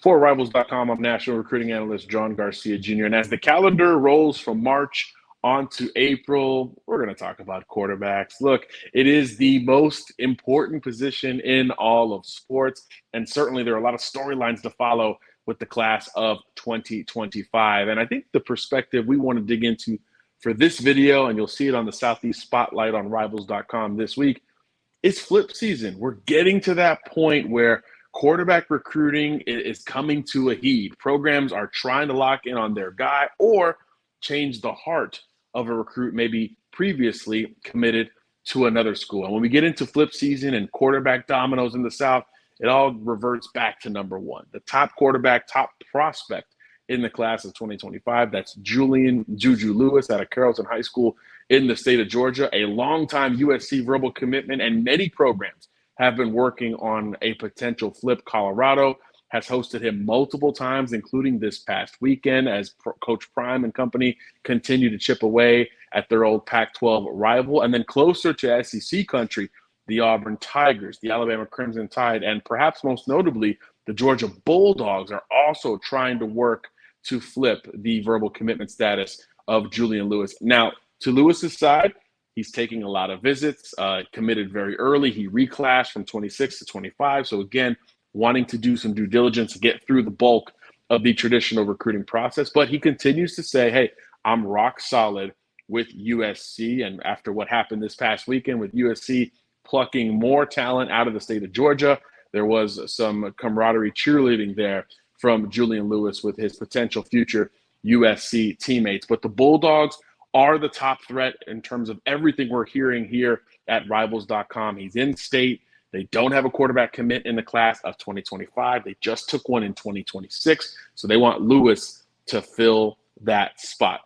For Rivals.com, I'm National Recruiting Analyst John Garcia Jr. And as the calendar rolls from March on to April, we're going to talk about quarterbacks. Look, it is the most important position in all of sports, and certainly there are a lot of storylines to follow with the class of 2025. And I think the perspective we want to dig into for this video, and you'll see it on the Southeast Spotlight on Rivals.com this week, is flip season. We're getting to that point where quarterback recruiting is coming to a head. Programs are trying to lock in on their guy or change the heart of a recruit maybe previously committed to another school. And when we get into flip season and quarterback dominoes in the South, it all reverts back to number one. The top quarterback, top prospect in the class of 2025, that's Julian Juju Lewis out of Carrollton High School in the state of Georgia, a longtime USC verbal commitment, and many programs have been working on a potential flip. Colorado has hosted him multiple times, including this past weekend, as Coach Prime and company continue to chip away at their old Pac-12 rival. And then closer to SEC country, the Auburn Tigers, the Alabama Crimson Tide, and perhaps most notably, the Georgia Bulldogs are also trying to work to flip the verbal commitment status of Julian Lewis. Now, to Lewis's side, he's taking a lot of visits, committed very early. He reclassed from 26 to 25. So again, wanting to do some due diligence to get through the bulk of the traditional recruiting process. But he continues to say, hey, I'm rock solid with USC. And after what happened this past weekend with USC plucking more talent out of the state of Georgia, there was some camaraderie cheerleading there from Julian Lewis with his potential future USC teammates. But the Bulldogs are the top threat in terms of everything we're hearing here at Rivals.com. He's in state. They don't have a quarterback commit in the class of 2025. They just took one in 2026. So they want Lewis to fill that spot.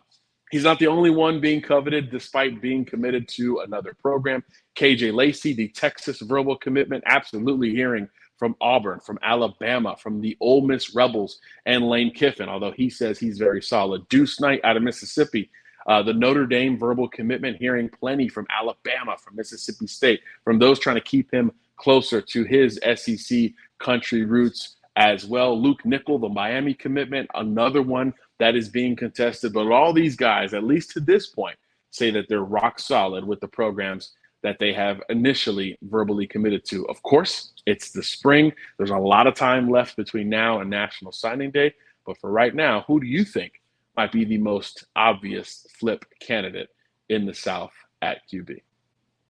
He's not the only one being coveted despite being committed to another program. KJ Lacey, the Texas verbal commitment, absolutely hearing from Auburn, from Alabama, from the Ole Miss Rebels, and Lane Kiffin, although he says he's very solid. Deuce Knight out of Mississippi, the Notre Dame verbal commitment, hearing plenty from Alabama, from Mississippi State, from those trying to keep him closer to his SEC country roots as well. Luke Nickel, the Miami commitment, another one that is being contested. But all these guys, at least to this point, say that they're rock solid with the programs that they have initially verbally committed to. Of course, it's the spring. There's a lot of time left between now and National Signing Day. But for right now, who do you think might be the most obvious flip candidate in the South at QB?